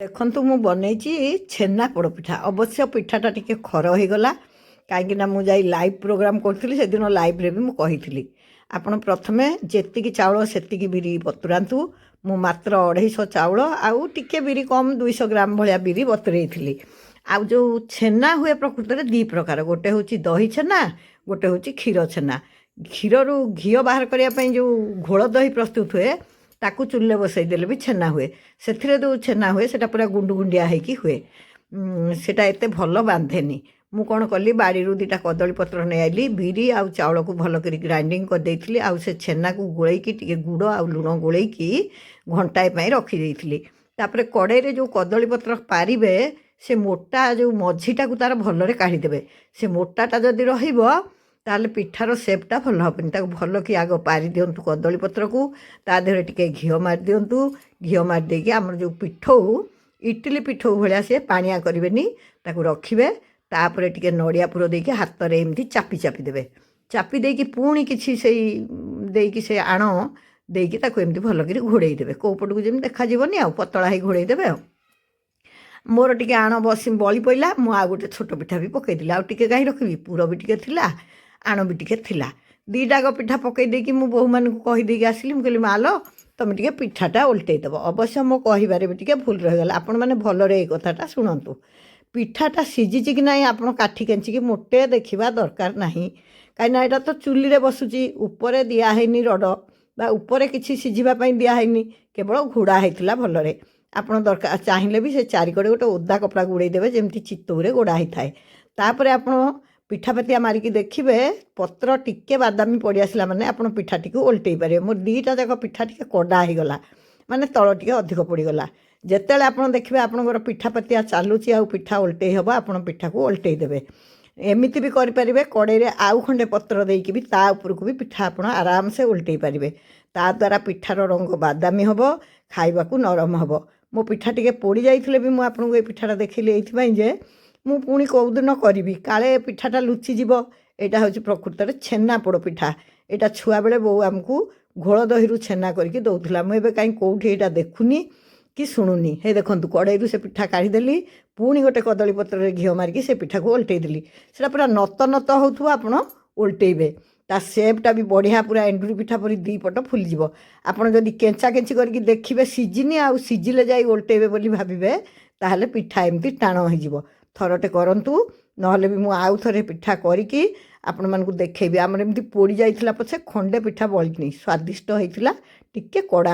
ଦେଖନ୍ତୁ ମୁଁ ବନେଇଛି ଛେନା ପୋଡ଼ପିଠା। ଅବଶ୍ୟ ପିଠାଟା ଟିକେ ଖର ହେଇଗଲା, କାହିଁକିନା ମୁଁ ଯାଇ ଲାଇଭ୍ ପ୍ରୋଗ୍ରାମ୍ କରୁଥିଲି। ସେଦିନ ଲାଇଭ୍ରେ ବି ମୁଁ କହିଥିଲି ଆପଣ ପ୍ରଥମେ ଯେତିକି ଚାଉଳ ସେତିକି ବିରି ବତୁରାନ୍ତୁ। ମୁଁ ମାତ୍ର 250 ଚାଉଳ ଆଉ ଟିକେ ବିରି କମ୍ 200 ଗ୍ରାମ ଭଳିଆ ବିରି ବତୁରେଇଥିଲି। ଆଉ ଯେଉଁ ଛେନା ହୁଏ ପ୍ରକୃତରେ ଦୁଇ ପ୍ରକାର, ଗୋଟେ ହେଉଛି ଦହି ଛେନା, ଗୋଟେ ହେଉଛି କ୍ଷୀର ଛେନା। କ୍ଷୀରରୁ ଘିଅ ବାହାର କରିବା ପାଇଁ ଯେଉଁ ଘୋଳ ଦହି ପ୍ରସ୍ତୁତ ହୁଏ ତାକୁ ଚୁଲିରେ ବସାଇଦେଲେ ବି ଛେନା ହୁଏ। ସେଥିରେ ଯେଉଁ ଛେନା ହୁଏ ସେଟା ପୁରା ଗୁଣ୍ଡୁଗୁଣ୍ଡିଆ ହେଇକି ହୁଏ, ସେଟା ଏତେ ଭଲ ବାନ୍ଧେନି। ମୁଁ କ'ଣ କଲି, ବାଡ଼ିରୁ ଦୁଇଟା କଦଳୀପତ୍ର ନେଇ ଆଇଲି, ବିରି ଆଉ ଚାଉଳକୁ ଭଲ କରି ଗ୍ରାଇଣ୍ଡିଙ୍ଗ କରିଦେଇଥିଲି। ଆଉ ସେ ଛେନାକୁ ଗୋଳେଇକି ଟିକେ ଗୁଡ଼ ଆଉ ଲୁଣ ଗୋଳେଇକି ଘଣ୍ଟାଏ ପାଇଁ ରଖିଦେଇଥିଲି। ତାପରେ କଡ଼େଇରେ ଯେଉଁ କଦଳୀପତ୍ର ପାରିବେ ସେ ମୋଟା ଯେଉଁ ମଝିଟାକୁ ତା'ର ଭଲରେ କାଢ଼ିଦେବେ। ସେ ମୋଟାଟା ଯଦି ରହିବ ତାହେଲେ ପିଠାର ସେପ୍ଟା ଭଲ ହେବନି। ତାକୁ ଭଲ କି ଆଗ ପାରି ଦିଅନ୍ତୁ କଦଳୀପତ୍ରକୁ, ତା ଦେହରେ ଟିକେ ଘିଅ ମାରିଦିଅନ୍ତୁ। ଘିଅ ମାରିଦେଇକି ଆମର ଯେଉଁ ପିଠଉ, ଇଟିଲି ପିଠଉ ଭଳିଆ ସେ ପାଣିଆ କରିବେନି, ତାକୁ ରଖିବେ। ତାପରେ ଟିକେ ନଡ଼ିଆ ପୁର ଦେଇକି ହାତରେ ଏମିତି ଚାପି ଚାପି ଦେବେ। ଚାପି ଦେଇକି ପୁଣି କିଛି ସେଇ ଦେଇକି ସେ ଆଣ ଦେଇକି ତାକୁ ଏମିତି ଭଲକରି ଘୋଡ଼େଇ ଦେବେ, କେଉଁ ପଟକୁ ଯେମିତି ଦେଖାଯିବନି, ଆଉ ପତଳା ହେଇ ଘୋଡ଼େଇ ଦେବେ। ଆଉ ମୋର ଟିକେ ଆଣ ବଳି ପଡ଼ିଲା, ମୁଁ ଆଉ ଗୋଟେ ଛୋଟ ପିଠା ବି ପକାଇଥିଲି। ଆଉ ଟିକେ କାହିଁ ରଖିବି, ପୁର ବି ଟିକେ ଥିଲା, ଆଣ ବି ଟିକେ ଥିଲା। ଦୁଇଟାକ ପିଠା ପକାଇ ଦେଇକି ମୁଁ ବୋହୂମାନଙ୍କୁ କହିଦେଇକି ଆସିଲି। ମୁଁ କହିଲି ମାଲୋ ତୁମେ ଟିକେ ପିଠାଟା ଓଲଟେଇ ଦେବ। ଅବଶ୍ୟ ମୋ କହିବାରେ ବି ଟିକେ ଭୁଲ ରହିଗଲା। ଆପଣମାନେ ଭଲରେ ଏଇ କଥାଟା ଶୁଣନ୍ତୁ। ପିଠାଟା ସିଝିଛି କି ନାହିଁ ଆପଣ କାଠି କେଞ୍ଚିକି ମୋଟେ ଦେଖିବା ଦରକାର ନାହିଁ, କାହିଁକିନା ଏଇଟା ତ ଚୁଲିରେ ବସୁଛି, ଉପରେ ଦିଆହେଇନି ରଡ଼ ବା ଉପରେ କିଛି ସିଝିବା ପାଇଁ ଦିଆହେଇନି, କେବଳ ଘୋଡ଼ା ହେଇଥିଲା ଭଲରେ। ଆପଣ ଦରକାର ଚାହିଁଲେ ବି ସେ ଚାରିକଡ଼େ ଗୋଟେ ଓଦା କପଡ଼ା ଗୁଡ଼େଇ ଦେବେ, ଯେମିତି ଚିତଉରେ ଗୋଡ଼ା ହେଇଥାଏ। ତାପରେ ଆପଣ ପିଠାପାତିଆ ମାରିକି ଦେଖିବେ, ପତ୍ର ଟିକେ ବାଦାମୀ ପଡ଼ି ଆସିଲା ମାନେ ଆପଣ ପିଠାଟିକୁ ଓଲଟେଇ ପାରିବେ। ମୋର ଦୁଇଟା ଯାକ ପିଠା ଟିକେ କଡ଼ା ହେଇଗଲା, ମାନେ ତଳ ଟିକେ ଅଧିକ ପଡ଼ିଗଲା। ଯେତେବେଳେ ଆପଣ ଦେଖିବେ ଆପଣଙ୍କର ପିଠାପାତିଆ ଚାଲୁଛି ଆଉ ପିଠା ଓଲଟେଇ ହେବ, ଆପଣ ପିଠାକୁ ଓଲଟେଇ ଦେବେ। ଏମିତି ବି କରିପାରିବେ, କଡ଼େଇରେ ଆଉ ଖଣ୍ଡେ ପତ୍ର ଦେଇକି ବି ତା ଉପରକୁ ବି ପିଠା ଆପଣ ଆରାମସେ ଓଲଟେଇ ପାରିବେ। ତା ଦ୍ୱାରା ପିଠାର ରଙ୍ଗ ବାଦାମୀ ହେବ, ଖାଇବାକୁ ନରମ ହେବ। ମୋ ପିଠା ଟିକେ ପୋଡ଼ି ଯାଇଥିଲେ ବି ମୁଁ ଆପଣଙ୍କୁ ଏ ପିଠାଟା ଦେଖେଇଲି ଏଇଥିପାଇଁ ଯେ ମୁଁ ପୁଣି କେଉଁଦିନ କରିବି, କାଳେ ପିଠାଟା ଲୁଚିଯିବ। ଏଇଟା ହେଉଛି ପ୍ରକୃତରେ ଛେନା ପୋଡ଼ ପିଠା। ଏଇଟା ଛୁଆବେଳେ ବୋଉ ଆମକୁ ଘୋଳ ଦହିରୁ ଛେନା କରିକି ଦେଉଥିଲା। ମୁଁ ଏବେ କାହିଁ କେଉଁଠି ଏଇଟା ଦେଖୁନି କି ଶୁଣୁନି। ହେ ଦେଖନ୍ତୁ, କଡ଼େଇରୁ ସେ ପିଠା କାଢ଼ିଦେଲି, ପୁଣି ଗୋଟେ କଦଳୀପତ୍ରରେ ଘିଅ ମାରିକି ସେ ପିଠାକୁ ଓଲଟେଇ ଦେଲି। ସେଟା ପୁରା ନତ ନତ ହେଉଥିବ, ଆପଣ ଓଲଟେଇବେ। ତା ସେପ୍ଟା ବି ବଢ଼ିଆ, ପୁରା ଏଣ୍ଡୁରି ପିଠା ପରି ଦୁଇ ପଟ ଫୁଲିଯିବ। ଆପଣ ଯଦି କେଞ୍ଚା କେଞ୍ଚି କରିକି ଦେଖିବେ ସିଝିନି, ଆଉ ସିଝିଲେ ଯାଇ ଓଲଟେଇବେ ବୋଲି ଭାବିବେ, ତାହେଲେ ପିଠା ଏମିତି ଟାଣ ହେଇଯିବ। ଥରଟେ କରନ୍ତୁ, ନହେଲେ ବି ମୁଁ ଆଉ ଥରେ ପିଠା କରିକି ଆପଣମାନଙ୍କୁ ଦେଖେଇବି। ଆମର ଏମିତି ପୋଡ଼ି ଯାଇଥିଲା ପଛେ ଖଣ୍ଡେ ପିଠା ବଳିନି, ସ୍ୱାଦିଷ୍ଟ ହେଇଥିଲା, ଟିକେ କଡ଼ା